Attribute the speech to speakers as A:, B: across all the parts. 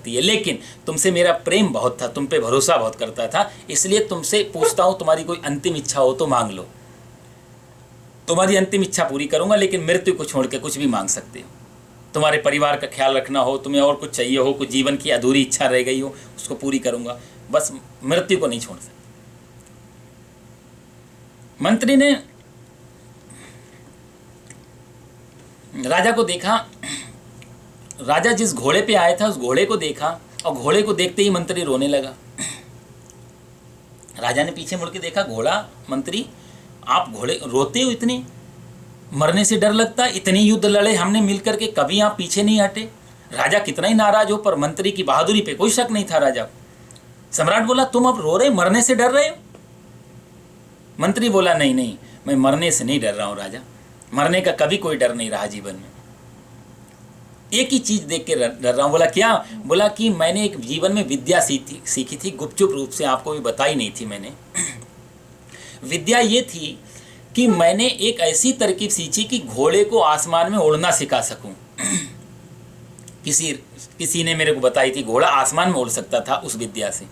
A: सकती है, लेकिन तुमसे मेरा प्रेम बहुत था, तुम पे भरोसा बहुत करता था, इसलिए तुमसे पूछता हूँ तुम्हारी कोई अंतिम इच्छा हो तो मांग लो। तुम्हारी अंतिम इच्छा पूरी करूँगा, लेकिन मृत्यु को छोड़ के कुछ भी मांग सकते हो। तुम्हारे परिवार का ख्याल रखना हो, तुम्हें और कुछ चाहिए हो, कुछ जीवन की अधूरी इच्छा रह गई हो, उसको पूरी करूँगा, बस मृत्यु को नहीं छोड़ सकते। मंत्री ने राजा को देखा, राजा जिस घोड़े पे आया था उस घोड़े को देखा, और घोड़े को देखते ही मंत्री रोने लगा। राजा ने पीछे मुड़ के देखा, घोड़ा, मंत्री आप घोड़े रोते हो, इतने मरने से डर लगता है, इतने युद्ध लड़े हमने मिलकर के, कभी आप पीछे नहीं हटे। राजा कितना ही नाराज हो, पर मंत्री की बहादुरी पे कोई शक नहीं था राजा। सम्राट बोला तुम अब रो रहे, मरने से डर रहे हो? मंत्री बोला नहीं नहीं, मैं मरने से नहीं डर रहा हूँ राजा, मरने का कभी कोई डर नहीं रहा जीवन में, एक ही चीज देख के डर रहा हूँ। बोला क्या? बोला कि मैंने एक जीवन में विद्या सीखी थी, गुपचुप रूप से आपको भी बताई नहीं थी मैंने। विद्या ये थी कि मैंने एक ऐसी तरकीब सीखी कि घोड़े को आसमान में उड़ना सिखा सकूं। किसी ने मेरे को बताई थी, घोड़ा आसमान में उड़ सकता था उस विद्या से।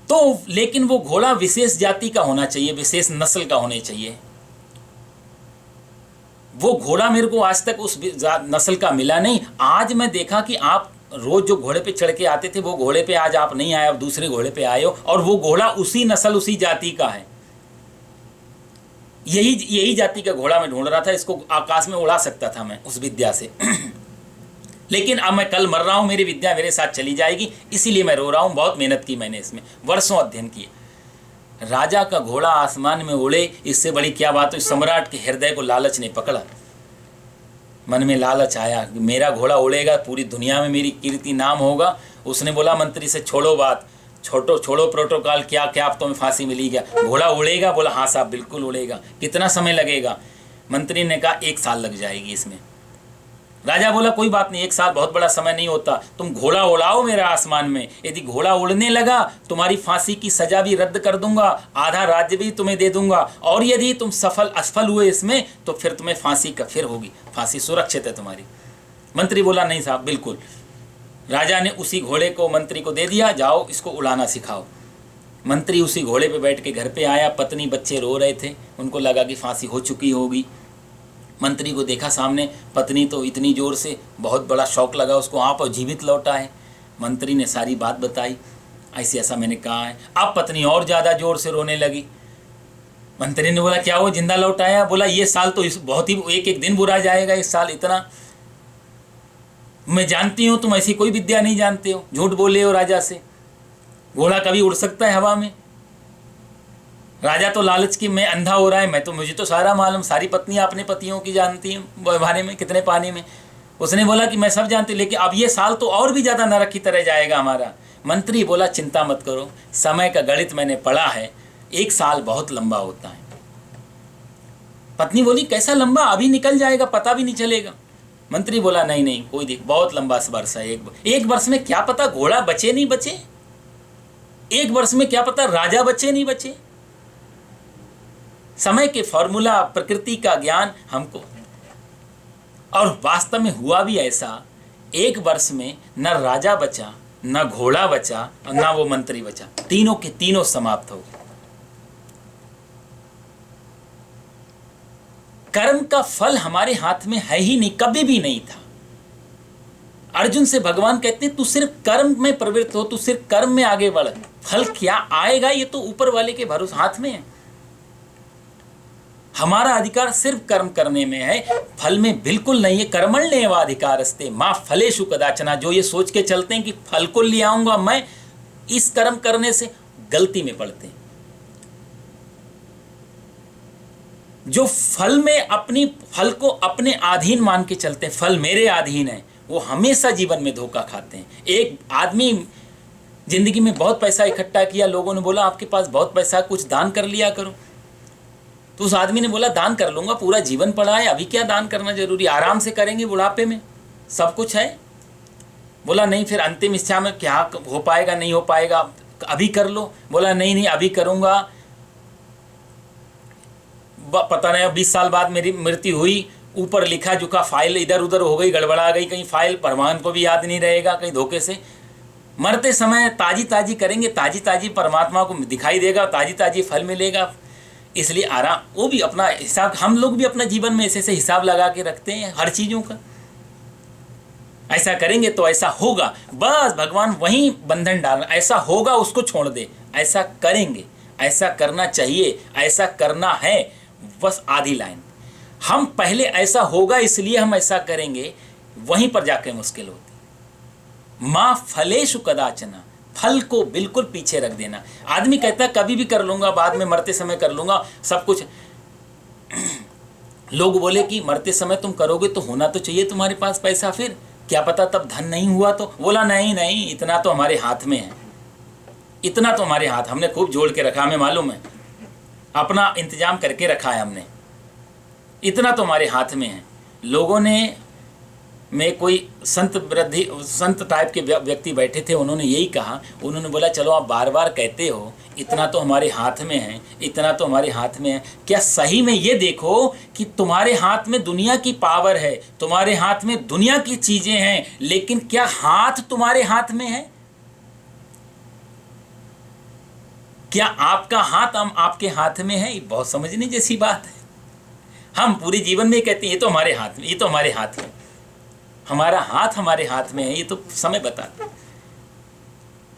A: तो लेकिन वो घोड़ा विशेष जाति का होना चाहिए, विशेष नस्ल का होना चाहिए। वो घोड़ा मेरे को आज तक उस नस्ल का मिला नहीं। आज मैं देखा कि आप रोज जो घोड़े पे चढ़ के आते थे वो घोड़े पे आज आप नहीं आए, आप दूसरे घोड़े पे आए हो, और वो घोड़ा उसी नस्ल उसी जाति का है। यही जाति का घोड़ा मैं ढूंढ रहा था, इसको आकाश में उड़ा सकता था मैं उस विद्या से। लेकिन अब मैं कल मर रहा हूं, मेरी विद्या मेरे साथ चली जाएगी, इसीलिए मैं रो रहा हूं। बहुत मेहनत की मैंने, इसमें वर्षों अध्ययन किए। राजा का घोड़ा आसमान में उड़े, इससे बड़ी क्या बात हो। सम्राट के हृदय को लालच ने पकड़ा, मन में लालच आया, मेरा घोड़ा उड़ेगा, पूरी दुनिया में मेरी कीर्ति नाम होगा। उसने बोला मंत्री से छोड़ो बात, छोड़ो प्रोटोकॉल, क्या क्या अब तुम्हें फांसी मिली क्या? घोड़ा उड़ेगा? बोला हाँ साहब बिल्कुल उड़ेगा। कितना समय लगेगा? मंत्री ने कहा 1 साल लग जाएगी इसमें। राजा बोला कोई बात नहीं, 1 साल बहुत बड़ा समय नहीं होता, तुम घोड़ा उड़ाओ मेरा आसमान में, यदि घोड़ा उड़ने लगा तुम्हारी फांसी की सजा भी रद्द कर दूंगा, आधा राज्य भी तुम्हें दे दूंगा, और यदि तुम असफल हुए इसमें तो फिर तुम्हें फांसी का फिर होगी, फांसी सुरक्षित है तुम्हारी। मंत्री बोला नहीं साहब बिल्कुल। राजा ने उसी घोड़े को मंत्री को दे दिया, जाओ इसको उड़ाना सिखाओ। मंत्री उसी घोड़े पे बैठ के घर पे आया, पत्नी बच्चे रो रहे थे, उनको लगा कि फांसी हो चुकी होगी। मंत्री को देखा सामने, पत्नी तो इतनी जोर से, बहुत बड़ा शौक लगा उसको, आप जीवित लौटा है। मंत्री ने सारी बात बताई, ऐसा मैंने कहा है। अब पत्नी और ज़्यादा जोर से रोने लगी। मंत्री ने बोला क्या वो जिंदा लौटाया? बोला ये साल तो बहुत ही एक दिन बुरा जाएगा, इस साल इतना। मैं जानती हूँ तुम ऐसी कोई विद्या नहीं जानते हो, झूठ बोले हो राजा से। घोड़ा कभी उड़ सकता है हवा में? राजा तो लालच की मैं अंधा हो रहा है, मैं तो मुझे तो सारा मालूम, सारी पत्नियां अपने पतियों की जानती हैं बारे में, कितने पानी में। उसने बोला कि मैं सब जानती, लेकिन अब ये साल तो और भी ज़्यादा नरक की तरह जाएगा हमारा। मंत्री बोला चिंता मत करो, समय का गणित मैंने पढ़ा है, 1 साल बहुत लंबा होता है। पत्नी बोली कैसा लंबा, अभी निकल जाएगा, पता भी नहीं चलेगा। मंत्री बोला नहीं नहीं कोई देख, बहुत लंबा वर्ष है। एक वर्ष में क्या पता घोड़ा बचे नहीं बचे, 1 वर्ष में क्या पता राजा बचे नहीं बचे। समय के फॉर्मूला, प्रकृति का ज्ञान हमको, और वास्तव में हुआ भी ऐसा। 1 वर्ष में न राजा बचा, न घोड़ा बचा, और न वो मंत्री बचा, तीनों के तीनों समाप्त हो गए। कर्म का फल हमारे हाथ में है ही नहीं, कभी भी नहीं था। अर्जुन से भगवान कहते हैं तू सिर्फ कर्म में प्रवृत्त हो, तू सिर्फ कर्म में आगे बढ़, फल क्या आएगा ये तो ऊपर वाले के भरोसे हाथ में है। हमारा अधिकार सिर्फ कर्म करने में है, फल में बिल्कुल नहीं है। कर्मण्येव अधिकारस्ते मां फलेषु कदाचन। जो ये सोच के चलते हैं कि फल को ले आऊंगा मैं इस कर्म करने से, गलती में पड़ते हैं। जो फल में अपनी फल को अपने अधीन मान के चलते हैं, फल मेरे अधीन है, वो हमेशा जीवन में धोखा खाते हैं। एक आदमी जिंदगी में बहुत पैसा इकट्ठा किया, लोगों ने बोला आपके पास बहुत पैसा, कुछ दान कर लिया करो। तो उस आदमी ने बोला दान कर लूंगा, पूरा जीवन पड़ा है, अभी क्या दान करना जरूरी, आराम से करेंगे, बुढ़ापे में सब कुछ है। बोला नहीं, फिर अंतिम इच्छा में क्या हो पाएगा नहीं हो पाएगा, अभी कर लो। बोला नहीं नहीं अभी करूंगा, पता नहीं 20 साल बाद मेरी मृत्यु हुई ऊपर लिखा जुखा फाइल इधर उधर हो गई, गड़बड़ा गई, कहीं फाइल भगवान को भी याद नहीं रहेगा, कहीं धोखे से। मरते समय ताजी ताजी करेंगे, ताजी ताजी परमात्मा को दिखाई देगा, ताजी ताजी फल मिलेगा। इसलिए आराम, वो भी अपना हिसाब, हम लोग भी अपना जीवन में ऐसे ऐसे हिसाब लगा के रखते हैं हर चीज़ों का। ऐसा करेंगे तो ऐसा होगा, बस भगवान वहीं बंधन डालना, ऐसा होगा उसको छोड़ दे, ऐसा करेंगे, ऐसा करना चाहिए, ऐसा करना है, बस आधी लाइन। हम पहले ऐसा होगा इसलिए हम ऐसा करेंगे, वहीं पर जाके मुश्किल होती। माँ फलेषु कदाचना, फल को बिल्कुल पीछे रख देना। आदमी कहता है कभी भी कर लूंगा, बाद में मरते समय कर लूंगा सब कुछ। लोग बोले कि मरते समय तुम करोगे तो होना तो चाहिए तुम्हारे पास पैसा, फिर क्या पता तब धन नहीं हुआ तो। बोला नहीं नहीं, इतना तो हमारे हाथ में है, इतना तो हमारे हाथ, हमने खूब जोड़ के रखा, हमें मालूम है, अपना इंतजाम करके रखा है हमने, इतना तो हमारे हाथ में है। लोगों ने, में कोई संत टाइप के व्यक्ति बैठे थे, उन्होंने यही कहा, उन्होंने बोला चलो आप बार बार कहते हो इतना तो हमारे हाथ में है, इतना तो हमारे हाथ में है, क्या सही में ये देखो कि तुम्हारे हाथ में दुनिया की पावर है, तुम्हारे हाथ में दुनिया की चीजें हैं, लेकिन क्या हाथ तुम्हारे हाथ में है? क्या आपका हाथ हम आपके हाथ में है? ये बहुत समझने जैसी बात है। हम पूरे जीवन में कहते हैं ये तो हमारे हाथ में, ये तो हमारे हाथ में, हमारा हाथ हमारे हाथ में है, ये तो समय बताता।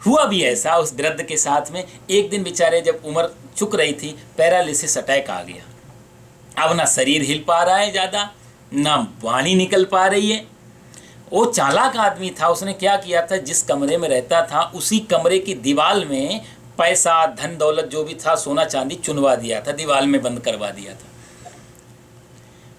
A: हुआ भी ऐसा उस वृद्ध के साथ में। एक दिन बेचारे जब उम्र चुक रही थी, पैरालिसिस अटैक आ गया। अब ना शरीर हिल पा रहा है ज़्यादा, ना वाणी निकल पा रही है। वो चालाक आदमी था, उसने क्या किया था, जिस कमरे में रहता था उसी कमरे की दीवार में पैसा धन दौलत जो भी था, सोना चांदी चुनवा दिया था, दीवार में बंद करवा दिया था।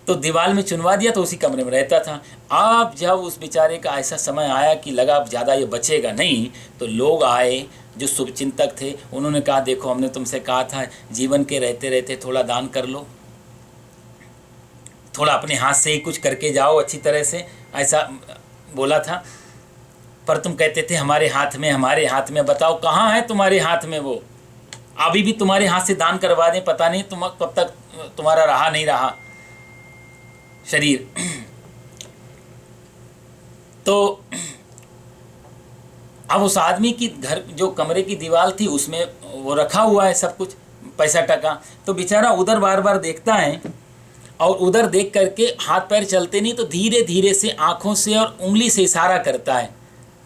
A: तो दीवार में चुनवा दिया तो उसी कमरे में रहता था। अब जब उस बेचारे का ऐसा समय आया कि लगा अब ज़्यादा ये बचेगा नहीं, तो लोग आए जो शुभचिंतक थे, उन्होंने कहा देखो हमने तुमसे कहा था जीवन के रहते रहते थोड़ा दान कर लो, थोड़ा अपने हाथ से ही कुछ करके जाओ अच्छी तरह से, ऐसा बोला था। पर तुम कहते थे हमारे हाथ में, हमारे हाथ में। बताओ कहाँ है तुम्हारे हाथ में वो? अभी भी तुम्हारे हाथ से दान करवा दें, पता नहीं तुम कब तक तुम्हारा रहा नहीं रहा शरीर। तो अब उस आदमी की घर जो कमरे की दीवार थी उसमें वो रखा हुआ है सब कुछ पैसा टका। तो बेचारा उधर बार बार देखता है और उधर देख करके हाथ पैर चलते नहीं, तो धीरे धीरे से आँखों से और उंगली से इशारा करता है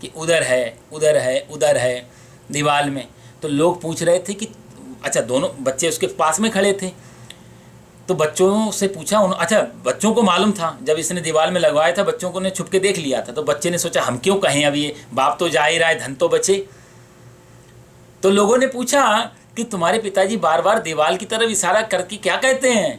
A: कि उधर है, उधर है, उधर है दीवार में। तो लोग पूछ रहे थे कि अच्छा, दोनों बच्चे उसके पास में खड़े थे, तो बच्चों से पूछा अच्छा, बच्चों को मालूम था जब इसने दीवार में लगवाया था, बच्चों को ने छुप के देख लिया था। तो बच्चे ने सोचा हम क्यों कहें, अब ये बाप तो जा ही रहा है, धन तो बचे। तो लोगों ने पूछा कि तुम्हारे पिताजी बार बार दीवार की तरफ इशारा करके क्या कहते हैं?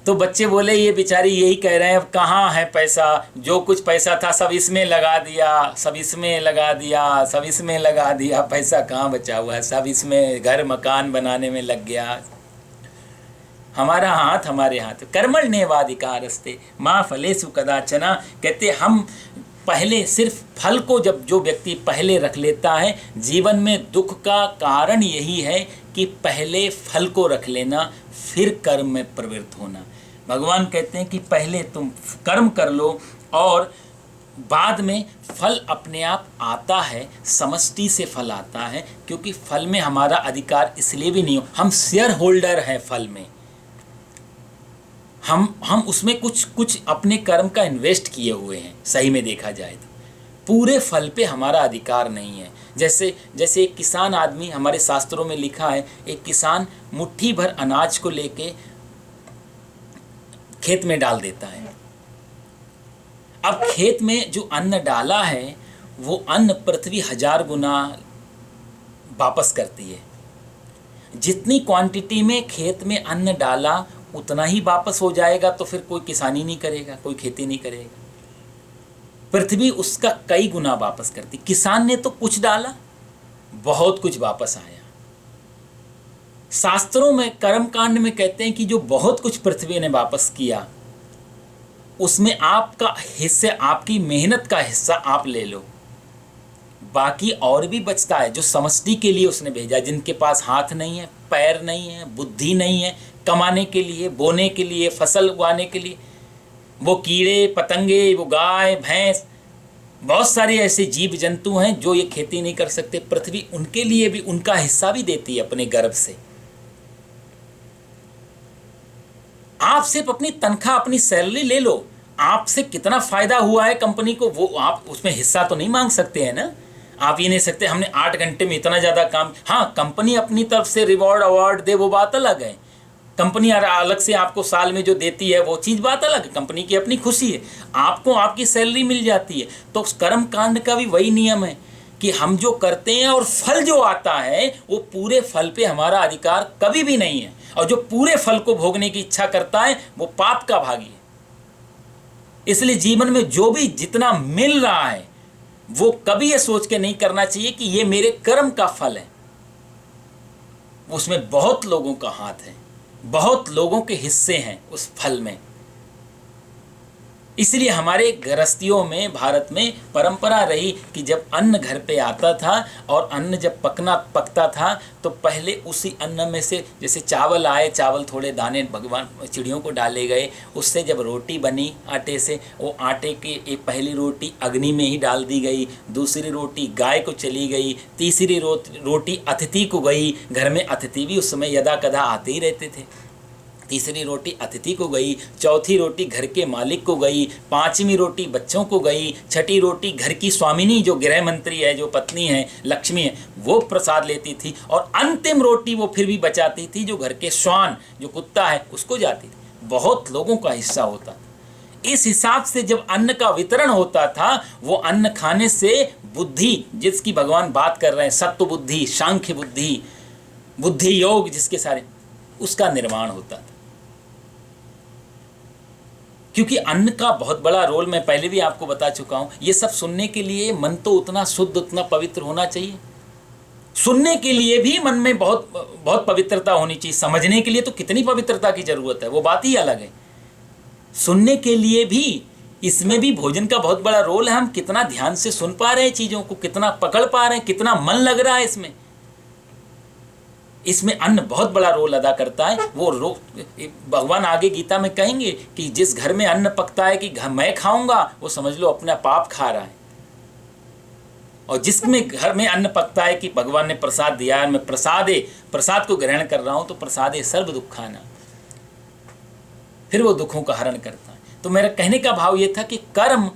A: तो बच्चे बोले ये बेचारी यही कह रहे हैं, अब कहाँ है पैसा, जो कुछ पैसा था सब इसमें लगा दिया, सब इसमें लगा दिया, सब इसमें लगा दिया, पैसा कहाँ बचा हुआ है, सब इसमें घर मकान बनाने में लग गया। हमारा हाथ हमारे हाथ, कर्मण्येवाधिकारस्ते माँ फलेषु कदाचन। कहते हम पहले सिर्फ फल को, जब जो व्यक्ति पहले रख लेता है, जीवन में दुख का कारण यही है कि पहले फल को रख लेना, फिर कर्म में प्रवृत्त होना। भगवान कहते हैं कि पहले तुम कर्म कर लो और बाद में फल अपने आप आता है, समष्टि से फल आता है। क्योंकि फल में हमारा अधिकार इसलिए भी नहीं हो, हम शेयर होल्डर हैं फल में, हम उसमें कुछ अपने कर्म का इन्वेस्ट किए हुए हैं। सही में देखा जाए तो पूरे फल पे हमारा अधिकार नहीं है। जैसे एक किसान आदमी, हमारे शास्त्रों में लिखा है, एक किसान मुट्ठी भर अनाज को लेके खेत में डाल देता है। अब खेत में जो अन्न डाला है वो अन्न पृथ्वी 1000 गुना वापस करती है। जितनी क्वांटिटी में खेत में अन्न डाला उतना ही वापस हो जाएगा, तो फिर कोई किसानी नहीं करेगा, कोई खेती नहीं करेगा। पृथ्वी उसका कई गुना वापस करती। किसान ने तो कुछ डाला, बहुत कुछ वापस आया। शास्त्रों में कर्मकांड में कहते हैं कि जो बहुत कुछ पृथ्वी ने वापस किया, उसमें आपका हिस्सा, आपकी मेहनत का हिस्सा आप ले लो, बाकी और भी बचता है जो समष्टि के लिए उसने भेजा। जिनके पास हाथ नहीं है, पैर नहीं है, बुद्धि नहीं है, कमाने के लिए, बोने के लिए, फसल उगाने के लिए, वो कीड़े पतंगे, वो गाय भैंस, बहुत सारे ऐसे जीव जंतु हैं जो ये खेती नहीं कर सकते। पृथ्वी उनके लिए भी उनका हिस्सा भी देती है अपने गर्भ से। आप सिर्फ अपनी तनख्वाह, अपनी सैलरी ले लो, आपसे कितना फायदा हुआ है कंपनी को, वो आप उसमें हिस्सा तो नहीं मांग सकते हैं ना। आप ये नहीं सकते हमने 8 घंटे में इतना ज़्यादा काम। हाँ, कंपनी अपनी तरफ से रिवॉर्ड अवार्ड दे, वो बात अलग है। कंपनी अलग से आपको साल में जो देती है वो चीज़ बात अलग है, कंपनी की अपनी खुशी है, आपको आपकी सैलरी मिल जाती है। तो कर्म कांड का भी वही नियम है कि हम जो करते हैं और फल जो आता है वो पूरे फल पे हमारा अधिकार कभी भी नहीं है। और जो पूरे फल को भोगने की इच्छा करता है वो पाप का भागी है। इसलिए जीवन में जो भी जितना मिल रहा है वो कभी ये सोच के नहीं करना चाहिए कि ये मेरे कर्म का फल है। उसमें बहुत लोगों का हाथ है, बहुत लोगों के हिस्से हैं उस फल में। इसलिए हमारे गृहस्थियों में, भारत में परंपरा रही कि जब अन्न घर पे आता था और अन्न जब पकता था तो पहले उसी अन्न में से, जैसे चावल आए, चावल थोड़े दाने भगवान चिड़ियों को डाले गए, उससे जब रोटी बनी आटे से, वो आटे की एक पहली रोटी अग्नि में ही डाल दी गई, दूसरी रोटी गाय को चली गई, तीसरी रोटी अतिथि को गई। घर में अतिथि भी उस समय यदा कदा आते ही रहते थे। तीसरी रोटी अतिथि को गई, चौथी रोटी घर के मालिक को गई, पांचवी रोटी बच्चों को गई, छठी रोटी घर की स्वामिनी जो गृह मंत्री है, जो पत्नी है, लक्ष्मी है, वो प्रसाद लेती थी। और अंतिम रोटी वो फिर भी बचाती थी जो घर के श्वान, जो कुत्ता है, उसको जाती थी। बहुत लोगों का हिस्सा होता था। इस हिसाब से जब अन्न का वितरण होता था, वो अन्न खाने से बुद्धि, जिसकी भगवान बात कर रहे हैं, सत्व बुद्धि, सांख्य बुद्धि, बुद्धि योग, जिसके सारे, उसका निर्माण होता था। क्योंकि अन्न का बहुत बड़ा रोल, मैं पहले भी आपको बता चुका हूं। ये सब सुनने के लिए मन तो उतना शुद्ध, उतना पवित्र होना चाहिए। सुनने के लिए भी मन में बहुत बहुत पवित्रता होनी चाहिए। समझने के लिए तो कितनी पवित्रता की जरूरत है, वो बात ही अलग है। सुनने के लिए भी, इसमें भी भोजन का बहुत बड़ा रोल है। हम कितना ध्यान से सुन पा रहे हैं चीजों को, कितना पकड़ पा रहे हैं, कितना मन लग रहा है इसमें। इसमें अन्न बहुत बड़ा रोल अदा करता है। वो भगवान आगे गीता में कहेंगे कि जिस घर में अन्न पकता है कि मैं खाऊंगा, वो समझ लो अपना पाप खा रहा है। और जिसमें घर में अन्न पकता है कि भगवान ने प्रसाद दिया है, मैं प्रसाद को ग्रहण कर रहा हूं, तो प्रसादे सर्व दुखाना, फिर वो दुखों का हरण करता है। तो मेरा कहने का भाव ये था कि कर्म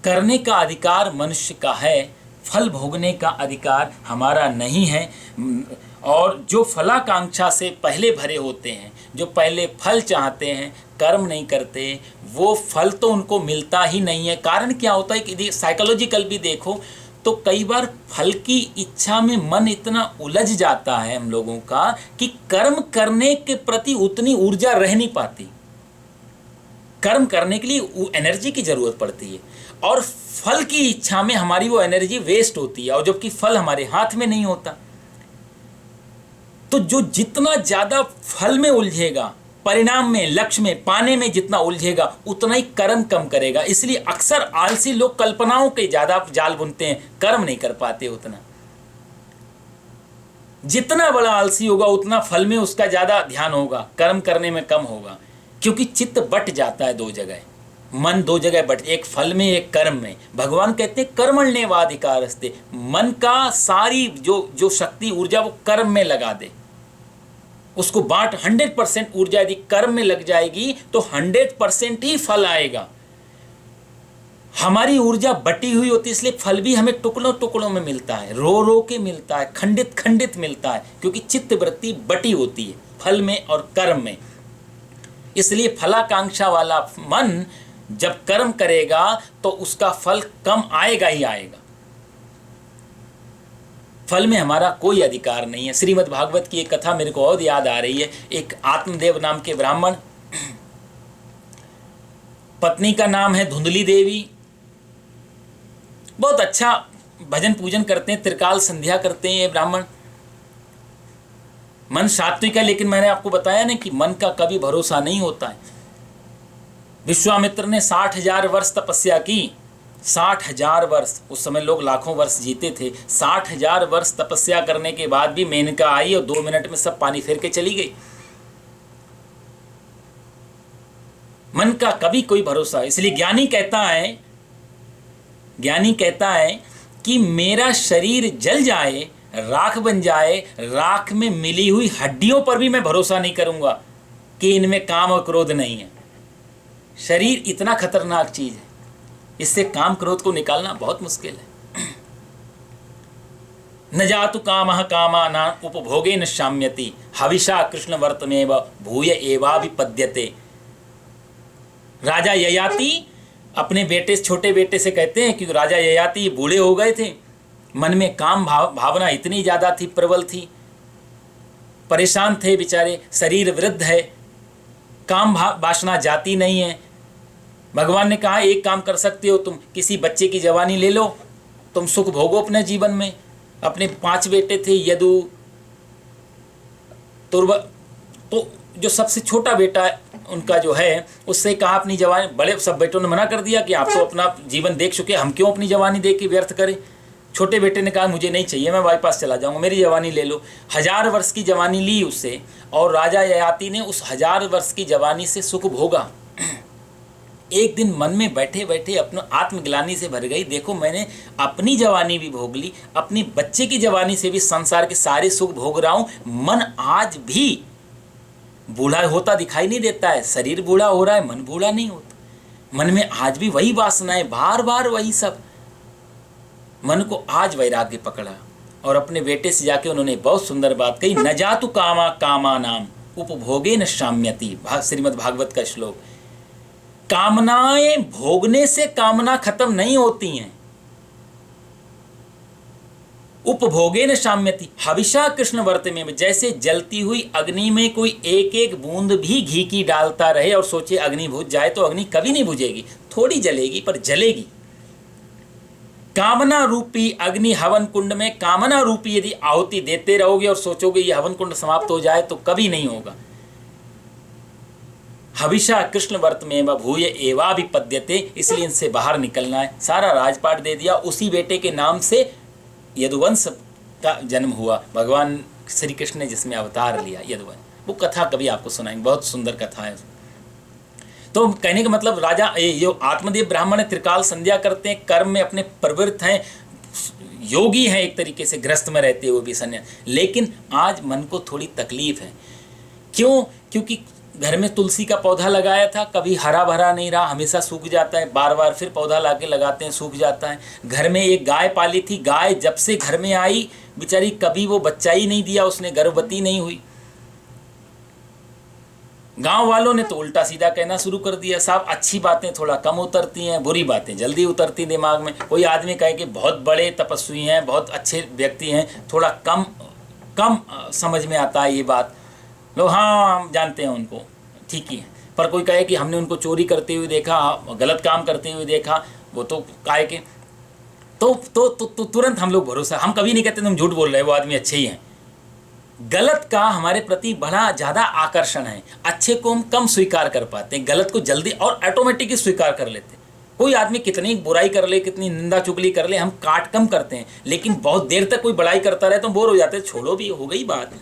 A: करने का अधिकार मनुष्य का है, फल भोगने का अधिकार हमारा नहीं है। और जो फलाकांक्षा से पहले भरे होते हैं, जो पहले फल चाहते हैं, कर्म नहीं करते, वो फल तो उनको मिलता ही नहीं है। कारण क्या होता है कि साइकोलॉजिकल भी देखो तो कई बार फल की इच्छा में मन इतना उलझ जाता है हम लोगों का कि कर्म करने के प्रति उतनी ऊर्जा रह नहीं पाती। कर्म करने के लिए एनर्जी की जरूरत पड़ती है और फल की इच्छा में हमारी वो एनर्जी वेस्ट होती है, और जबकि फल हमारे हाथ में नहीं होता। तो जो जितना ज्यादा फल में उलझेगा, परिणाम में, लक्ष्य में, पाने में जितना उलझेगा, उतना ही कर्म कम करेगा। इसलिए अक्सर आलसी लोग कल्पनाओं के ज्यादा जाल बुनते हैं, कर्म नहीं कर पाते उतना। जितना बड़ा आलसी होगा उतना फल में उसका ज्यादा ध्यान होगा, कर्म करने में कम होगा। क्योंकि चित्त बट जाता है दो जगह, मन दो जगह बट, एक फल में, एक कर्म में। भगवान कहते हैं कर्मण्येवाधिकारस्ते, मन का सारी जो शक्ति, ऊर्जा वो कर्म में लगा दे, उसको बांट। 100% ऊर्जा यदि कर्म में लग जाएगी तो 100% ही फल आएगा। हमारी ऊर्जा बटी हुई होती है, इसलिए फल भी हमें टुकड़ों टुकड़ों में मिलता है, रो रो के मिलता है, खंडित खंडित मिलता है, क्योंकि चित्त वृत्ति बटी होती है फल में और कर्म में। इसलिए फलाकांक्षा वाला मन जब कर्म करेगा तो उसका फल कम आएगा ही आएगा। फल में हमारा कोई अधिकार नहीं है। श्रीमद् भागवत की एक कथा मेरे को और याद आ रही है। एक आत्मदेव नाम के ब्राह्मण, पत्नी का नाम है धुंधली देवी, बहुत अच्छा भजन पूजन करते हैं, त्रिकाल संध्या करते हैं ये ब्राह्मण। मन सात्विक है, लेकिन मैंने आपको बताया ना कि मन का कभी भरोसा नहीं होता है। विश्वामित्र ने 60,000 वर्ष तपस्या की, 60,000 वर्ष, उस समय लोग लाखों वर्ष जीते थे। 60,000 वर्ष तपस्या करने के बाद भी मेनका आई और 2 मिनट में सब पानी फेर के चली गई। मन का कभी कोई भरोसा। इसलिए ज्ञानी कहता है कि मेरा शरीर जल जाए, राख बन जाए, राख में मिली हुई हड्डियों पर भी मैं भरोसा नहीं करूंगा कि इनमें काम और क्रोध नहीं है। शरीर इतना खतरनाक चीज है, इससे काम क्रोध को निकालना बहुत मुश्किल है। न जातु कामः कामानां उपभोगेन शाम्यति, हविषा कृष्ण वर्तमेव भूय एवाभिपद्यते। राजा ययाति अपने बेटे, छोटे बेटे से कहते हैं कि राजा ययाति बूढ़े हो गए थे, मन में काम भावना इतनी ज़्यादा थी, प्रबल थी, परेशान थे बेचारे, शरीर वृद्ध है, काम वासना जाती नहीं है। भगवान ने कहा एक काम कर सकते हो तुम, किसी बच्चे की जवानी ले लो, तुम सुख भोगो अपने जीवन में। अपने 5 बेटे थे, यदु, तुर्व, तो जो सबसे छोटा बेटा उनका जो है, उससे कहा अपनी जवानी, बड़े सब बेटों ने मना कर दिया कि आप तो अपना जीवन देख चुके, हम क्यों अपनी जवानी देख के व्यर्थ करें। छोटे बेटे ने कहा मुझे नहीं चाहिए, मैं बाईपास चला जाऊंगा, मेरी जवानी ले लो। 1000 वर्ष की जवानी ली उससे, और राजा ययाति ने उस 1000 वर्ष की जवानी से सुख भोगा। एक दिन मन में बैठे बैठे अपना आत्मग्लानि से भर गई, देखो मैंने अपनी जवानी भी भोग ली, अपनी बच्चे की जवानी से भी संसार के सारे सुख भोग रहा हूँ, मन आज भी बूढ़ा होता दिखाई नहीं देता है। शरीर बूढ़ा हो रहा है, मन बूढ़ा नहीं होता। मन में आज भी वही वासनाएं, बार बार वही सब। मन को आज वैराग्य पकड़ा, और अपने बेटे से जाके उन्होंने बहुत सुंदर बात कही, न जातु कामा कामानाम उपभोगे न शाम्यति। श्रीमद् भागवत का श्लोक। कामनाएं भोगने से कामना खत्म नहीं होती हैं। उपभोगे न शाम्यति हविषा कृष्ण वर्त में, जैसे जलती हुई अग्नि में कोई एक एक बूंद भी घी की डालता रहे और सोचे अग्नि बुझ जाए, तो अग्नि कभी नहीं बुझेगी, थोड़ी जलेगी पर जलेगी। कामना रूपी अग्नि हवन कुंड में कामना रूपी यदि आहुति देते रहोगे और सोचोगे ये हवन कुंड समाप्त हो जाए, तो कभी नहीं होगा। हविषा कृष्ण वर्त में भूय एवाभिपद्यते, इसलिए इनसे बाहर निकलना है। सारा राजपाट दे दिया, उसी बेटे के नाम से यदुवंश का जन्म हुआ, भगवान श्री कृष्ण ने जिसमें अवतार लिया यदुवंश। वो कथा कभी आपको सुनाएंगे, बहुत सुंदर कथा है। तो कहने का मतलब राजा जो आत्मदेव ब्राह्मण है, त्रिकाल संध्या करते हैं, कर्म में अपने प्रवृत्त हैं, योगी हैं, एक तरीके से गृहस्थ में रहते हुए भी संन्यास। लेकिन आज मन को थोड़ी तकलीफ है। क्यों? क्योंकि घर में तुलसी का पौधा लगाया था, कभी हरा भरा नहीं रहा, हमेशा सूख जाता है, बार बार फिर पौधा लाके लगाते हैं, सूख जाता है। घर में एक गाय पाली थी, गाय जब से घर में आई बेचारी कभी वो बच्चा ही नहीं दिया, उसने गर्भवती नहीं हुई। गांव वालों ने तो उल्टा सीधा कहना शुरू कर दिया, साहब अच्छी बातें थोड़ा कम उतरती हैं, बुरी बातें जल्दी उतरती दिमाग में। कोई आदमी कहे कि बहुत बड़े तपस्वी हैं, बहुत अच्छे व्यक्ति हैं, थोड़ा कम समझ में आता है ये बात। लोग हाँ हम जानते हैं उनको, ठीक ही है। पर कोई कहे कि हमने उनको चोरी करते हुए देखा, गलत काम करते हुए देखा, वो तो काहे के तो तुरंत हम लोग भरोसा, हम कभी नहीं कहते तुम झूठ बोल रहे, वो आदमी अच्छे ही हैं। गलत का हमारे प्रति बड़ा ज़्यादा आकर्षण है, अच्छे को हम कम स्वीकार कर पाते हैं, गलत को जल्दी और ऑटोमेटिकली स्वीकार कर लेते हैं। कोई आदमी कितनी बुराई कर ले, कितनी निंदा चुगली कर ले, हम काट कम करते हैं, लेकिन बहुत देर तक कोई बड़ाई करता रहे तो बोर हो जाते हैं, छोड़ो भी, हो गई बात।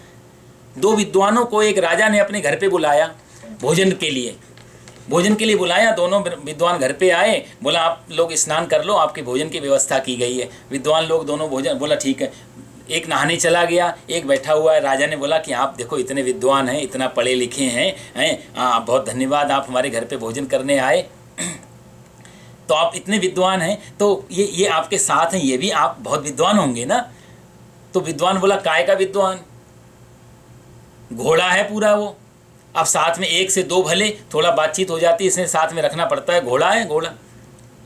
A: 2 विद्वानों को एक राजा ने अपने घर पे बुलाया भोजन के लिए बुलाया। दोनों विद्वान घर पे आए, बोला आप लोग स्नान कर लो, आपके भोजन की व्यवस्था की गई है। विद्वान लोग दोनों भोजन, बोला ठीक है। एक नहाने चला गया, एक बैठा हुआ है। राजा ने बोला कि आप देखो इतने विद्वान हैं, इतना पढ़े लिखे हैं, बहुत धन्यवाद आप हमारे घर पे भोजन करने आए। तो आप इतने विद्वान हैं, तो ये आपके साथ हैं, ये भी आप बहुत विद्वान होंगे ना। तो विद्वान बोला काय का विद्वान, घोड़ा है पूरा वो। अब साथ में 1 से 2 भले थोड़ा बातचीत हो जाती है, इसने साथ में रखना पड़ता है, घोड़ा है घोड़ा।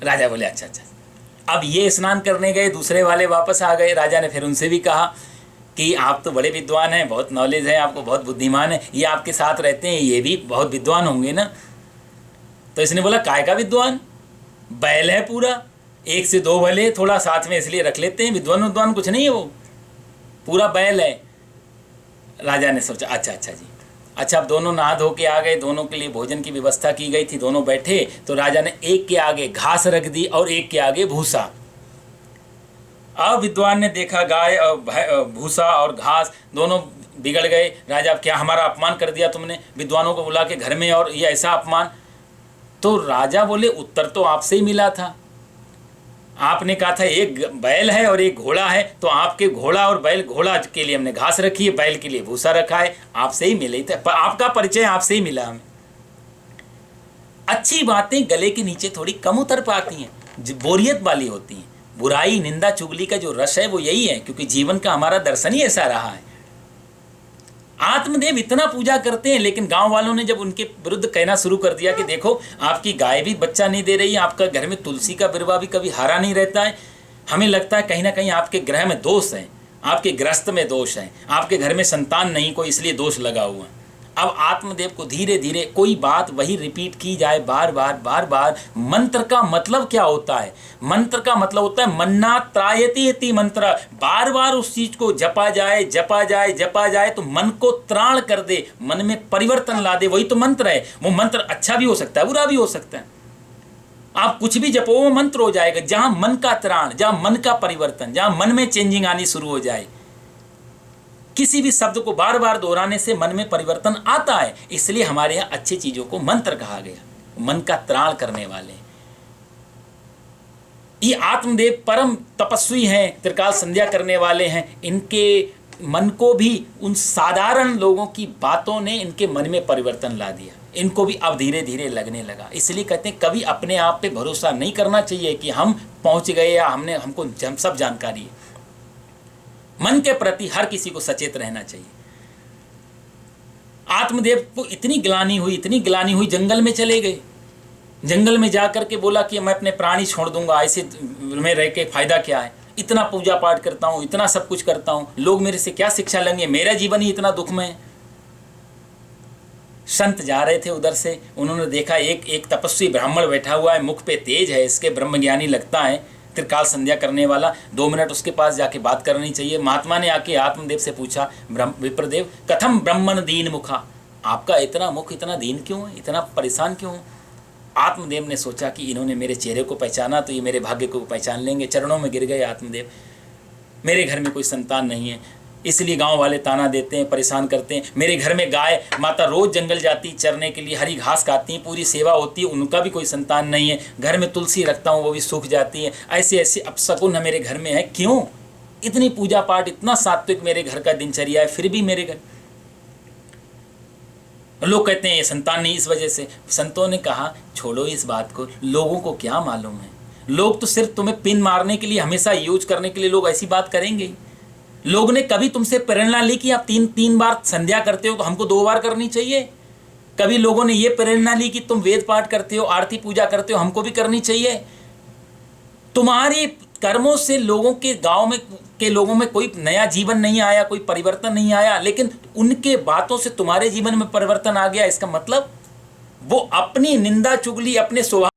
A: राजा बोले अच्छा। अब ये स्नान करने गए, दूसरे वाले वापस आ गए। राजा ने फिर उनसे भी कहा कि आप तो बड़े विद्वान हैं, बहुत नॉलेज है आपको, बहुत बुद्धिमान है, ये आपके साथ रहते हैं, ये भी बहुत विद्वान होंगे ना। तो इसने बोला काय का विद्वान, बैल है पूरा, 1 से 2 भले थोड़ा साथ में इसलिए रख लेते हैं, विद्वान कुछ नहीं है, वो पूरा बैल है। राजा ने सोचा अच्छा जी। अच्छा, अब दोनों नहा धो के आ गए, दोनों के लिए भोजन की व्यवस्था की गई थी, दोनों बैठे। तो राजा ने एक के आगे घास रख दी और एक के आगे भूसा। अब विद्वान ने देखा गाय और भूसा और घास दोनों बिगड़ गए। राजा क्या हमारा अपमान कर दिया तुमने, विद्वानों को बुला के घर में, और ये ऐसा अपमान। तो राजा बोले उत्तर तो आपसे ही मिला था, आपने कहा था एक बैल है और एक घोड़ा है, तो आपके घोड़ा और बैल, घोड़ा के लिए हमने घास रखी है, बैल के लिए भूसा रखा है, आपसे ही मिले थे, आपका परिचय आपसे ही मिला हमें। अच्छी बातें गले के नीचे थोड़ी कम उतर पाती हैं, जो बोरियत वाली होती हैं। बुराई, निंदा, चुगली का जो रस है वो यही है, क्योंकि जीवन का हमारा दर्शन ही ऐसा रहा है। आत्मदेव इतना पूजा करते हैं, लेकिन गांव वालों ने जब उनके विरुद्ध कहना शुरू कर दिया कि देखो आपकी गाय भी बच्चा नहीं दे रही है, आपका घर में तुलसी का बिरवा भी कभी हरा नहीं रहता है, हमें लगता है कहीं ना कहीं आपके ग्रह में दोष है, आपके ग्रस्त में दोष है, आपके घर में संतान नहीं कोई, इसलिए दोष लगा हुआ है। अब आत्मदेव को धीरे धीरे कोई बात वही रिपीट की जाए बार बार बार बार। मंत्र का मतलब क्या होता है? मंत्र का मतलब होता है मन्ना त्रायति इति मंत्र। बार बार उस चीज को जपा जाए जपा जाए जपा जाए तो मन को त्राण कर दे, मन में परिवर्तन ला दे, वही तो मंत्र है। वो मंत्र अच्छा भी हो सकता है, बुरा भी हो सकता है। आप कुछ भी जपो वो मंत्र हो जाएगा। जहां मन का त्राण, जहां मन का परिवर्तन, जहां मन में चेंजिंग आनी शुरू हो जाए, किसी भी शब्द को बार बार दोहराने से मन में परिवर्तन आता है। इसलिए हमारे यहाँ अच्छी चीजों को मंत्र कहा गया, मन का त्राण करने वाले। ये आत्मदेव परम तपस्वी हैं, त्रिकाल संध्या करने वाले हैं। इनके मन को भी उन साधारण लोगों की बातों ने इनके मन में परिवर्तन ला दिया। इनको भी अब धीरे धीरे लगने लगा। इसलिए कहते हैं कभी अपने आप पे भरोसा नहीं करना चाहिए कि हम पहुंच गए या हमको सब जानकारी है। मन के प्रति हर किसी को सचेत रहना चाहिए। आत्मदेव को इतनी ग्लानि हुई, जंगल में चले गए। जंगल में जाकर के बोला कि मैं अपने प्राणी छोड़ दूंगा, ऐसे में रह के फायदा क्या है? इतना पूजा पाठ करता हूं, इतना सब कुछ करता हूं, लोग मेरे से क्या शिक्षा लेंगे? मेरा जीवन ही इतना दुख में है। संत जा रहे थे उधर से, उन्होंने देखा एक तपस्वी ब्राह्मण बैठा हुआ है, मुख पे तेज है, इसके ब्रह्मज्ञानी लगता है, त्रिकाल संध्या करने वाला। 2 मिनट उसके पास जाके बात करनी चाहिए। महात्मा ने आके आत्मदेव से पूछा, विप्रदेव कथम ब्रह्मण दीन मुखा, आपका इतना मुख इतना दीन क्यों है, इतना परेशान क्यों है? आत्मदेव ने सोचा कि इन्होंने मेरे चेहरे को पहचाना तो ये मेरे भाग्य को पहचान लेंगे। चरणों में गिर गए आत्मदेव। मेरे घर में कोई संतान नहीं है, इसलिए गांव वाले ताना देते हैं, परेशान करते हैं। मेरे घर में गाय माता रोज जंगल जाती चरने के लिए, हरी घास खाती हैं, पूरी सेवा होती है, उनका भी कोई संतान नहीं है। घर में तुलसी रखता हूँ वो भी सूख जाती है। ऐसे ऐसे अपशकुन मेरे घर में है। क्यों? इतनी पूजा पाठ, इतना सात्विक मेरे घर का दिनचर्या है, फिर भी मेरे घर लोग कहते हैं ये संतान नहीं, इस वजह से। संतों ने कहा छोड़ो इस बात को, लोगों को क्या मालूम है? लोग तो सिर्फ तुम्हें पिन मारने के लिए, हमेशा यूज करने के लिए लोग ऐसी बात करेंगे। लोग ने कभी तुमसे प्रेरणा ली कि आप 3 बार संध्या करते हो तो हमको 2 बार करनी चाहिए? कभी लोगों ने ये प्रेरणा ली कि तुम वेद पाठ करते हो, आरती पूजा करते हो, हमको भी करनी चाहिए? तुम्हारे कर्मों से लोगों के गांव के लोगों में कोई नया जीवन नहीं आया, कोई परिवर्तन नहीं आया, लेकिन उनके बातों से तुम्हारे जीवन में परिवर्तन आ गया। इसका मतलब वो अपनी निंदा चुगली, अपने स्वभाव